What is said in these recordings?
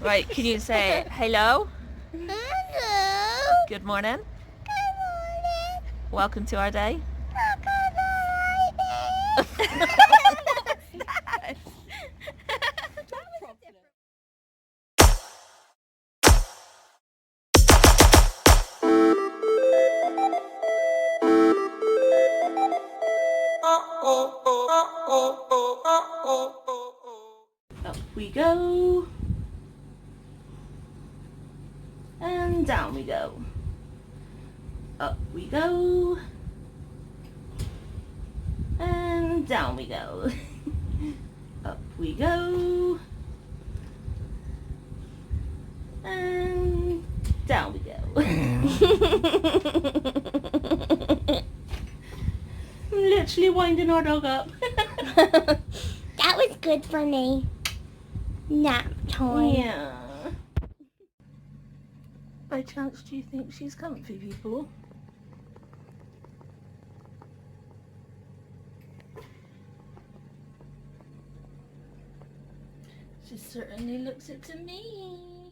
Right, can you say hello? Hello. Good morning. Good morning. Welcome to our day. Up we go. And down we go. Up we go. And down we go. Up we go. And down we go. Literally winding our dog up. That was good for me. Nap time. Yeah. By chance, do you think she's comfy, people? She certainly looks it to me.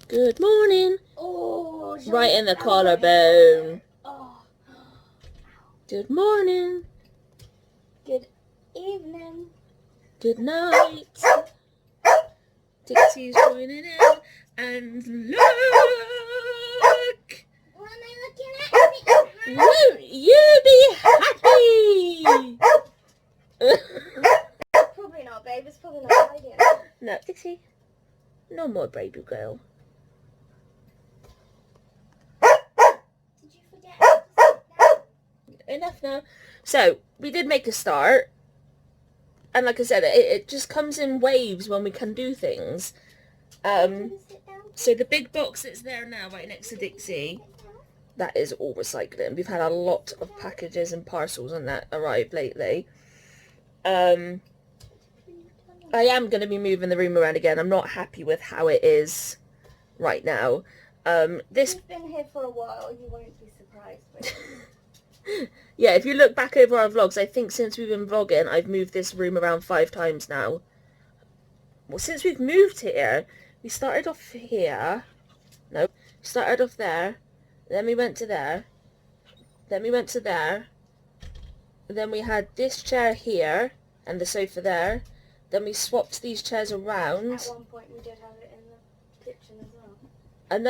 Good morning. Oh, Right in the collarbone. Oh. Good morning. Good evening. Good night. Dixie's joining in. And look! What am I looking at? Won't you be happy? Probably not, babe. It's probably not a good idea. No, Dixie. No more baby girl. Did you forget to sit down? Enough now. So, we did make a start. And like I said, it just comes in waves when we can do things. Sit down. So the big box that's there now, right next to Dixie, that is all recycling. We've had a lot of packages and parcels and that arrive lately. I am going to be moving the room around again. I'm not happy with how it is right now. You've been here for a while. You won't be surprised. Yeah, if you look back over our vlogs, I think since we've been vlogging, I've moved this room around 5 times now. Well, since we've moved here, we started off here. No, we started off there. Then we went to there. Then we went to there. Then we had this chair here and the sofa there. Then we swapped these chairs around. At one point, we did have it in the kitchen as well.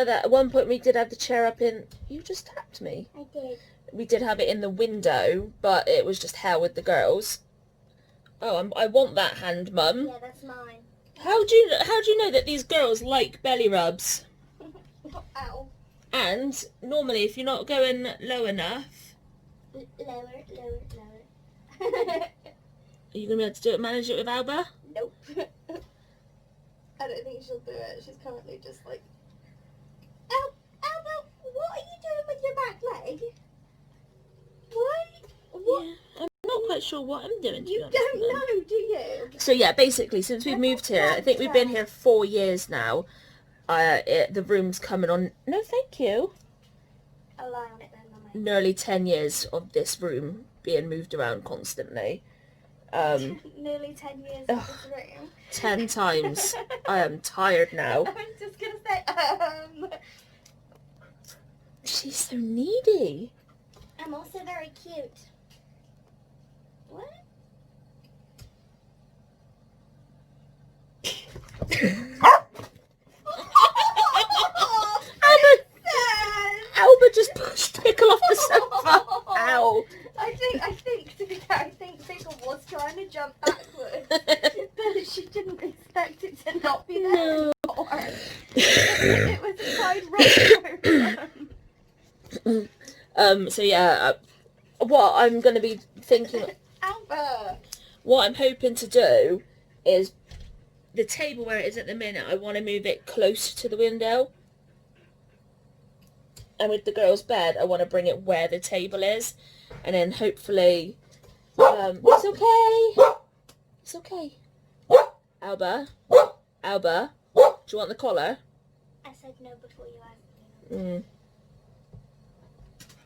At one point we did have the chair up in... You just tapped me. I did. We did have it in the window, but it was just hell with the girls. Oh, I want that hand, Mum. Yeah, that's mine. How do you know that these girls like belly rubs? Ow. And normally, if you're not going low enough, Lower. are you gonna be able to do it? Manage it with Alba? Nope. I don't think she'll do it. She's currently just like, oh, Alba, what are you doing with your back leg? What? Yeah, I'm not quite sure what I'm doing. To You be honest, don't Mum. know, do you? So yeah, basically, since we've moved here, I think we've been here 4 years now. The room's coming on. No, thank you. I'll lie on it then, Mummy. Nearly 10 years of this room being moved around constantly. Nearly 10 years in this room. 10 times. I am tired now. I was just gonna say, She's so needy. I'm also very cute. What? Alba just pushed Pickle off the sofa. Ow. I think, to be fair, I think Pickle was trying to jump backwards, but she didn't expect it to not be there anymore. It was a tied rope. So yeah, what I'm going to be thinking, Alba! what I'm hoping to do is the table where it is at the minute, I want to move it closer to the window. And with the girls' bed, I want to bring it where the table is. And then hopefully... it's okay. It's okay. Alba? Alba? Do you want the collar? I said no before you asked me.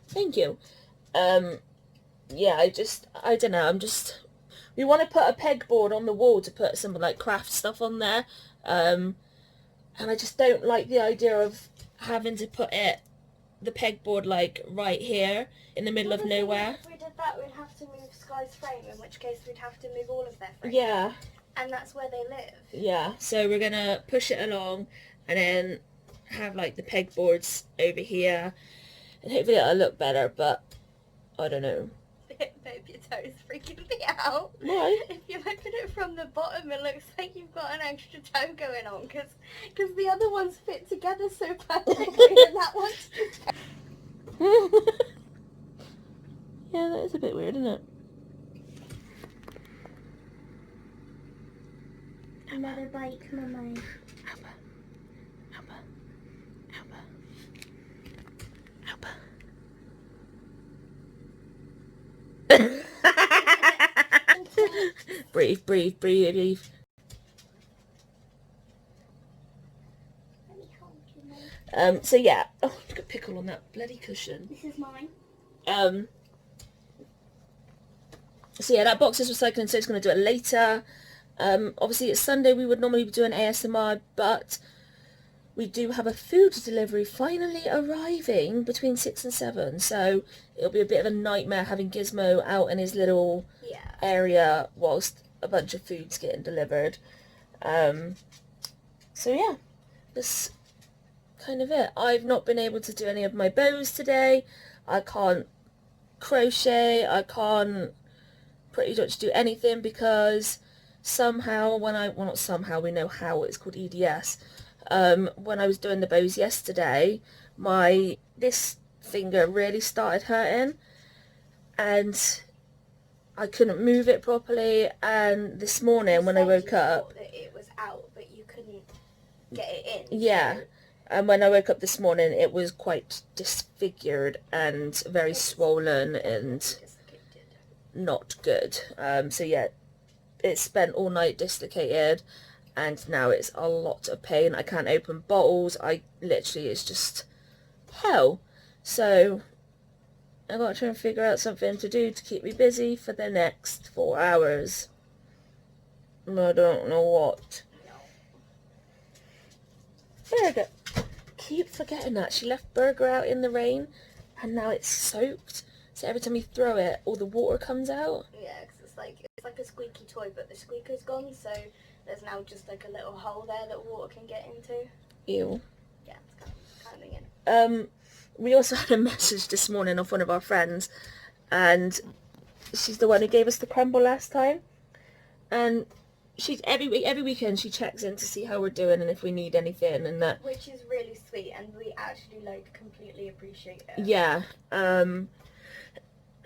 Thank you. Yeah, I don't know, we want to put a pegboard on the wall to put some like craft stuff on there, And I just don't like the idea of having to put the pegboard like right here in the middle of nowhere. If we did that, we'd have to move Sky's frame, in which case we'd have to move all of their frames. Yeah. And that's where they live. Yeah, so we're gonna push it along and then have like the pegboards over here, and hopefully it'll look better, but I don't know. Babe, your toe is freaking me out. Why? If you look at it from the bottom, it looks like you've got an extra toe going on, because the other ones fit together so perfectly, and that one's just... Yeah, that is a bit weird, isn't it? Another bite, come on, mate. Breathe, breathe, breathe, breathe. So yeah. Oh, look at Pickle on that bloody cushion. This is mine. So yeah, that box is recycling, so it's going to do it later. Obviously it's Sunday, we would normally be doing ASMR, but we do have a food delivery finally arriving between 6 and 7, so it'll be a bit of a nightmare having Gizmo out in his little area whilst a bunch of food's getting delivered. So yeah, that's kind of it. I've not been able to do any of my bows today. I can't crochet, I can't pretty much do anything because somehow not somehow, we know how, it's called EDS. When I was doing the bows yesterday, this finger really started hurting and I couldn't move it properly, and this morning when I woke up, that it was out but you couldn't get it in. Yeah. So. And when I woke up this morning, it was quite disfigured and very swollen and not good. So yeah, it's spent all night dislocated and now it's a lot of pain. I can't open bottles. It's just hell. So I got to try and figure out something to do to keep me busy for the next 4 hours. I don't know what. Burger. Keep forgetting that. She left Burger out in the rain and now it's soaked. So every time you throw it, all the water comes out. Yeah, because it's like a squeaky toy, but the squeaker's gone, so there's now just like a little hole there that water can get into. Ew. Yeah, it's kind of thing. We also had a message this morning off one of our friends, and she's the one who gave us the crumble last time, and she's every weekend she checks in to see how we're doing and if we need anything and that. Which is really sweet, and we actually completely appreciate it. Yeah.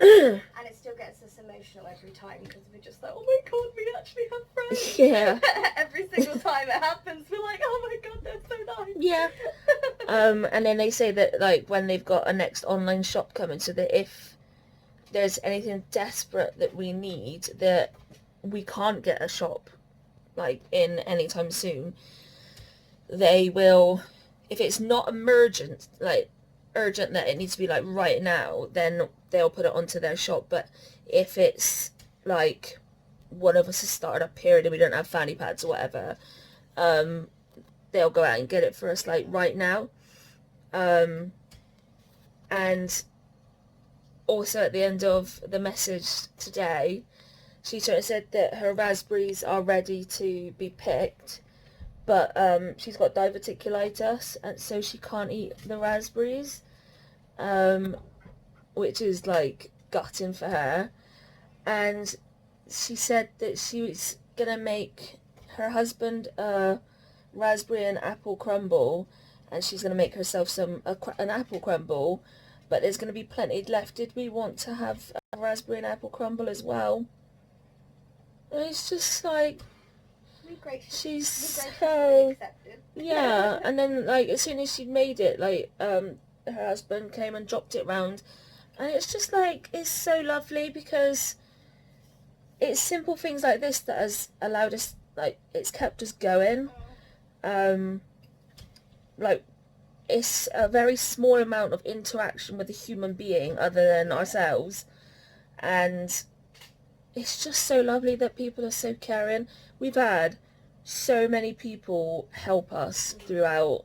And it still gets us emotional every time because we're just like, oh my god, we actually have friends. Yeah. Every single time it happens, we're like, oh my god, they're so nice. Yeah. And then they say that when they've got a next online shop coming, so that if there's anything desperate that we need that we can't get a shop in anytime soon, they will, if it's not urgent that it needs to be right now, then they'll put it onto their shop. But if it's one of us has started a period and we don't have fanny pads or whatever, they'll go out and get it for us right now. And also at the end of the message today, she sort of said that her raspberries are ready to be picked, but she's got diverticulitis, and so she can't eat the raspberries, which is gutting for her. And she said that she was gonna make her husband a raspberry and apple crumble, and she's gonna make herself an apple crumble, but there's gonna be plenty left. Did we want to have a raspberry and apple crumble as well? It's just she's so, yeah. And then as soon as she'd made it, her husband came and dropped it round, and it's just it's so lovely because it's simple things like this that has allowed us, it's kept us going. It's a very small amount of interaction with a human being other than ourselves, and it's just so lovely that people are so caring. We've had so many people help us throughout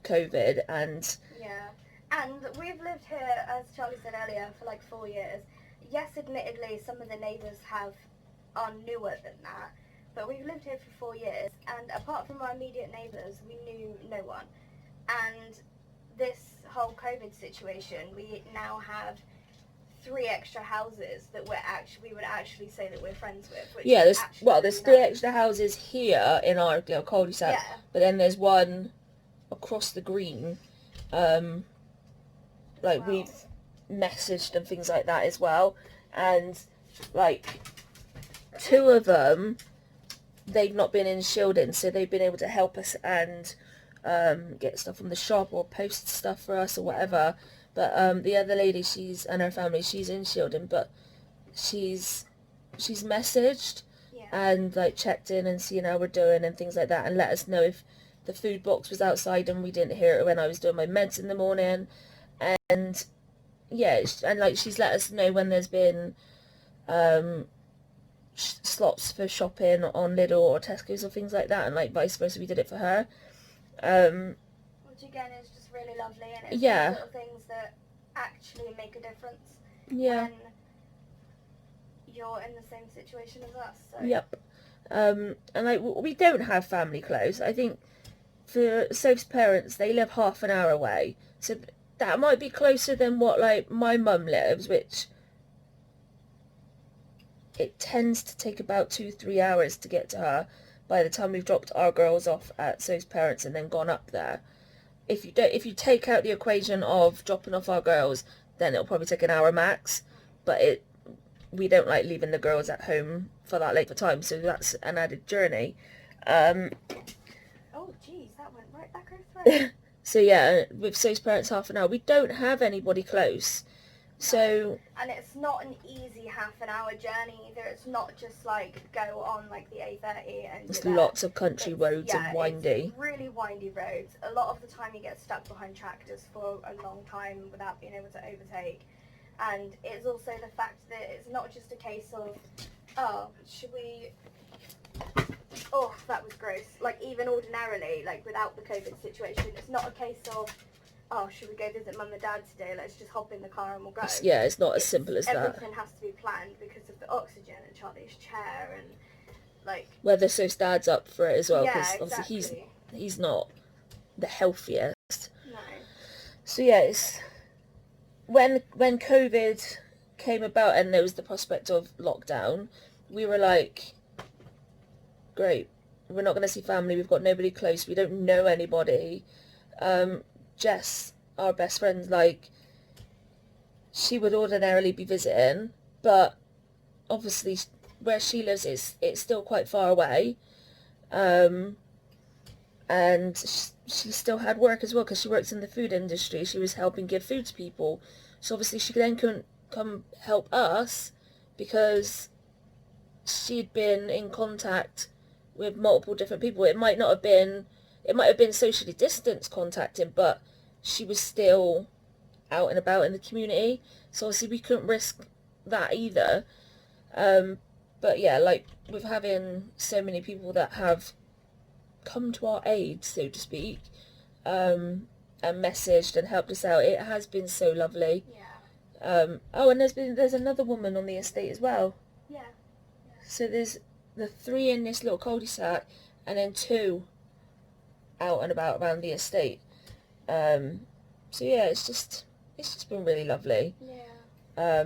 COVID, and yeah. And we've lived here, as Charlie said earlier, for like 4 years. Yes, admittedly, some of the neighbours are newer than that, but we've lived here for 4 years, and apart from our immediate neighbours, we knew no one. And this whole COVID situation, we now have 3 extra houses that we would actually say that we're friends with. Which yeah, is there's really 3 nice. extra houses here in our cul-de-sac, Yeah. but then there's one across the green. Like, Wow. we've messaged and things like that as well, and like 2 of them, they've not been in shielding, so they've been able to help us and get stuff from the shop or post stuff for us or whatever. But the other lady, and her family, she's in shielding, but she's messaged Yeah. and like checked in and seen how we're doing and things like that, and let us know if the food box was outside and we didn't hear it when I was doing my meds in the morning. And yeah, and like she's let us know when there's been slots for shopping on Lidl or Tesco's or things like that, and like vice versa, we did it for her. Which again is just really lovely, and it's Yeah. these little things that actually make a difference Yeah. when you're in the same situation as us. So. Yep. And like we don't have family close. I think for Soph's parents, they live half an hour away, so that might be closer than what like my mum lives, which it tends to take about 2-3 hours to get to her by the time we've dropped our girls off at Soph's parents and then gone up there. If you take out the equation of dropping off our girls, then it'll probably take an hour max, but we don't like leaving the girls at home for that late of a time, so that's an added journey. Oh geez, that went right back her throat. So yeah, with Soph's parents half an hour, we don't have anybody close. So, and it's not an easy half an hour journey either. It's not just like go on like the A30 and there's you're there. lots of country roads and windy. It's really windy roads. A lot of the time you get stuck behind tractors for a long time without being able to overtake. And it's also the fact that it's not just a case of, oh, should we... Oh, that was gross. Like, even ordinarily, like, without the COVID situation, it's not a case of, oh, should we go visit mum and dad today? Let's just hop in the car and we'll go. It's not as simple as that. Everything has to be planned because of the oxygen and Charlie's chair and, like... Whether Soph's dad's up for it as well, because Yeah, obviously exactly. he's not the healthiest. No. So yeah, it's... When COVID came about and there was the prospect of lockdown, we were like, great, we're not going to see family, we've got nobody close, we don't know anybody. Jess, our best friend, like, she would ordinarily be visiting, but obviously where she lives it's still quite far away, and she still had work as well because she works in the food industry. She was helping give food to people, so obviously she then couldn't come help us because she'd been in contact with multiple different people. It might have been socially distanced contacting, but she was still out and about in the community, so obviously we couldn't risk that either. But yeah, like, with having so many people that have come to our aid, so to speak, and messaged and helped us out, it has been so lovely. Yeah. And there's another woman on the estate as well. Yeah. So there's the 3 in this little cul-de-sac, and then 2 out and about around the estate. So yeah, it's just been really lovely. Yeah.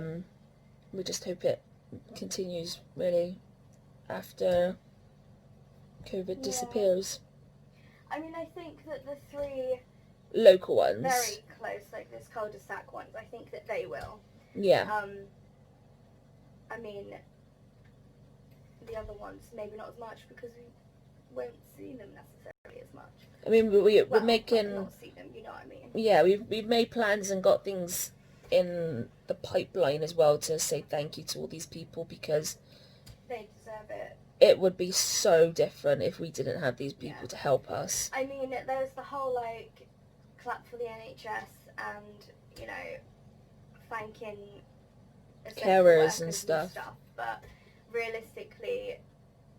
We just hope it continues really after COVID disappears. I mean, I think that the 3 local ones, very close, like this cul-de-sac ones, I think that they will. Yeah. I mean, the other ones maybe not as much because we won't see them necessarily as much. I mean, we're making... not see them, you know what I mean? Yeah, we've made plans and got things in the pipeline as well to say thank you to all these people, because they deserve it. It would be so different if we didn't have these people to help us. I mean, there's the whole, like, clap for the NHS and, you know, thanking carers and stuff. But realistically,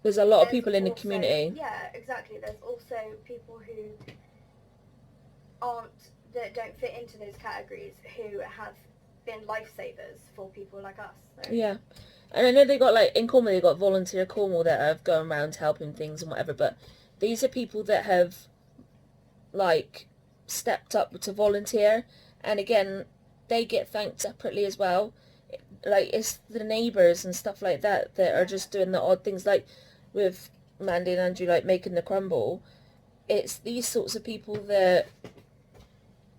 There's a lot of there's people in the also- community. Yeah, exactly. There's also people who that don't fit into those categories who have been lifesavers for people like us. So. Yeah. And I know they got, like, in Cornwall, they got Volunteer Cornwall that have gone around helping things and whatever, but these are people that have, like, stepped up to volunteer, and again, they get thanked separately as well. Like, it's the neighbours and stuff like that that are just doing the odd things, like with Mandy and Andrew, like, making the crumble. It's these sorts of people that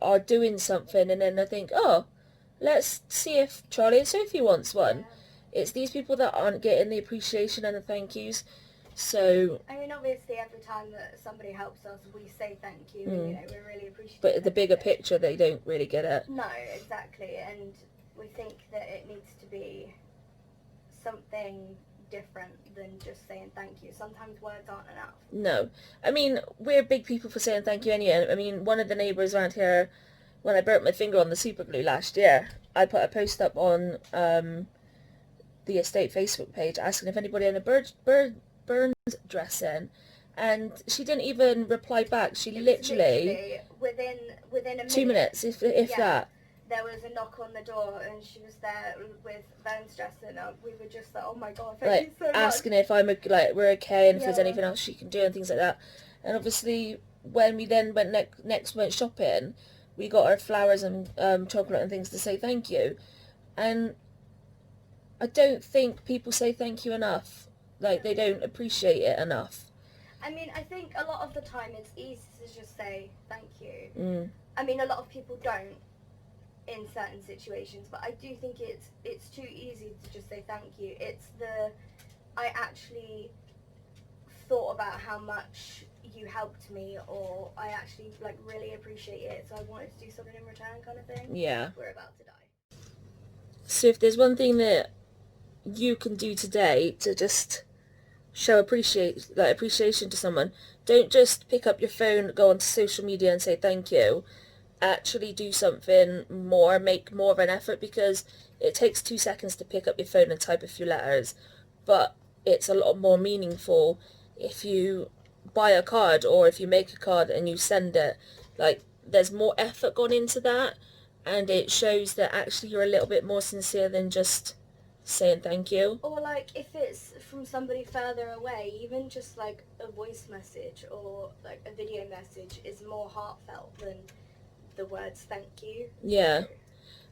are doing something, and then I think, oh, let's see if Charlie and Sophie wants one. Yeah. It's these people that aren't getting the appreciation and the thank yous. So, I mean, obviously, every time that somebody helps us, we say thank you, and, you know, we're really appreciative. but the bigger picture, they don't really get it. No, exactly, and we think that it needs to be something different than just saying thank you. Sometimes words aren't enough. No. I mean, we're big people for saying thank you anyway. I mean, one of the neighbours around here, when I burnt my finger on the super glue last year, I put a post up on the estate Facebook page asking if anybody had a burned dress in, and she didn't even reply back. She literally within a 2 minutes, if that. There was a knock on the door, and she was there with Burns dress in. We were just like, oh my god, thank you so much. Asking if we're okay, and if there's anything else she can do and things like that. And obviously, when we then went went shopping, we got her flowers and chocolate and things to say thank you. And I don't think people say thank you enough. Like, they don't appreciate it enough. I mean, I think a lot of the time it's easy to just say thank you. I mean, a lot of people don't in certain situations, but I do think it's too easy to just say thank you. It's I actually thought about how much you helped me, or I actually really appreciate it, so I wanted to do something in return, kind of thing. Yeah. We're about to die. So if there's one thing that you can do today to just show appreciation to someone, don't just pick up your phone, go onto social media and say thank you. Actually do something more, make more of an effort, because it takes 2 seconds to pick up your phone and type a few letters, but it's a lot more meaningful if you buy a card or if you make a card and you send it. Like, there's more effort gone into that, and it shows that actually you're a little bit more sincere than just saying thank you. Or if it's from somebody further away, even just a voice message or a video message is more heartfelt than the words thank you. Yeah.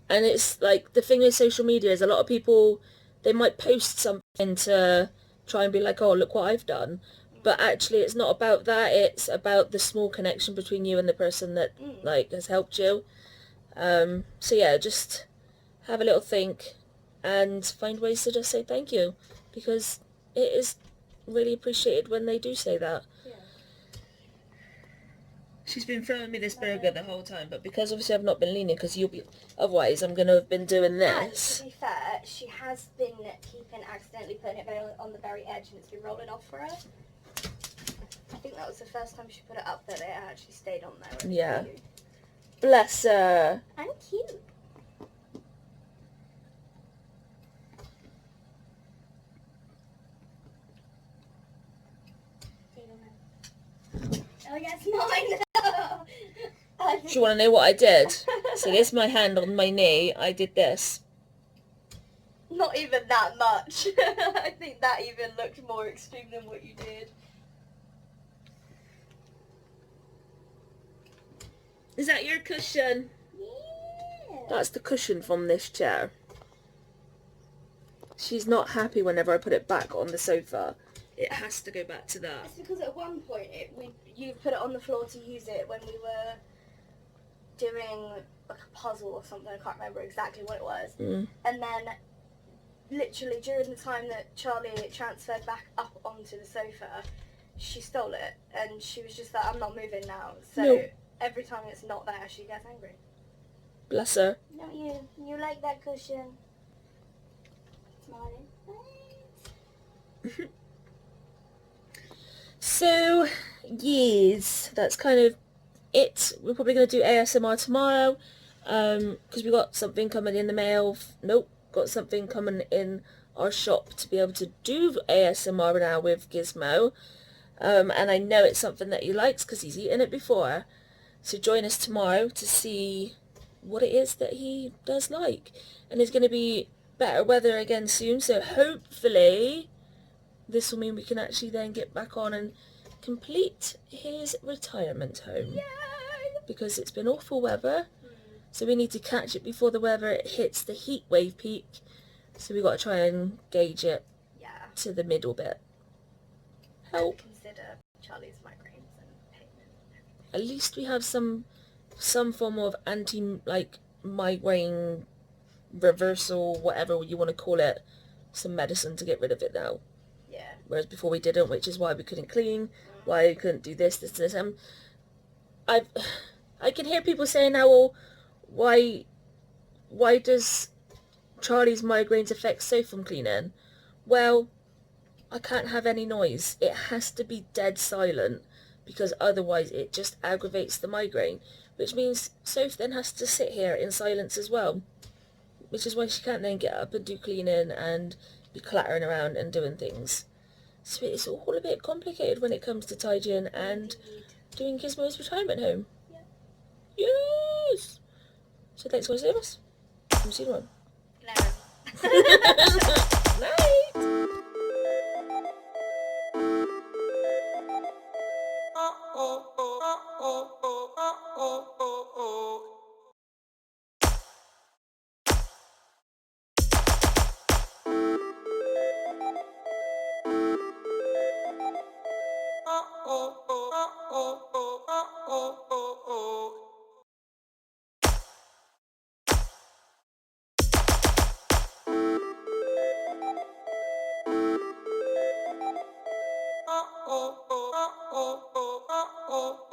And it's the thing with social media is a lot of people, they might post something to try and be like, oh, look what I've done, but actually it's not about that. It's about the small connection between you and the person that has helped you. So yeah, just have a little think and find ways to just say thank you, because it is really appreciated when they do say that. Yeah. She's been throwing me this burger the whole time, but because obviously I've not been leaning, because otherwise I'm going to have been doing this. And to be fair, she has been accidentally putting it on the very edge, and it's been rolling off for her. I think that was the first time she put it up that it actually stayed on there. Yeah. Bless her. I'm cute. Oh, yes, mine. Do you want to know what I did? So this is my hand on my knee. I did this. Not even that much. I think that even looked more extreme than what you did. Is that your cushion? Yeah. That's the cushion from this chair. She's not happy whenever I put it back on the sofa. It has to go back to that. It's because at one point you put it on the floor to use it when we were doing a puzzle or something. I can't remember exactly what it was. And then literally during the time that Charlie transferred back up onto the sofa, she stole it, and she was just like, I'm not moving now. So every time it's not there, she gets angry. Bless her. Don't you? You like that cushion? Smiling. So, yes, that's kind of it. We're probably going to do ASMR tomorrow, because we got something coming in the mail. Got something coming in our shop to be able to do ASMR now with Gizmo. And I know it's something that he likes because he's eaten it before. So join us tomorrow to see what it is that he does like. And there's going to be better weather again soon, so hopefully this will mean we can actually then get back on and complete his retirement home. Yay! Because it's been awful weather, so we need to catch it before the weather hits the heat wave peak. So we've got to try and gauge it to the middle bit. Help. And consider Charlie's migraines and pain. At least we have some form of migraine reversal, whatever you want to call it, some medicine to get rid of it now. Yeah. Whereas before we didn't, which is why we couldn't clean, why we couldn't do this. I can hear people saying now, well, why does Charlie's migraines affect Soph from cleaning? Well, I can't have any noise. It has to be dead silent, because otherwise it just aggravates the migraine, which means Soph then has to sit here in silence as well, which is why she can't then get up and do cleaning and be clattering around and doing things. So it's all a bit complicated when it comes to tidying and doing Gizmo's retirement home. Yeah. Yes! So thanks for watching us. We'll see you tomorrow. Night! Oh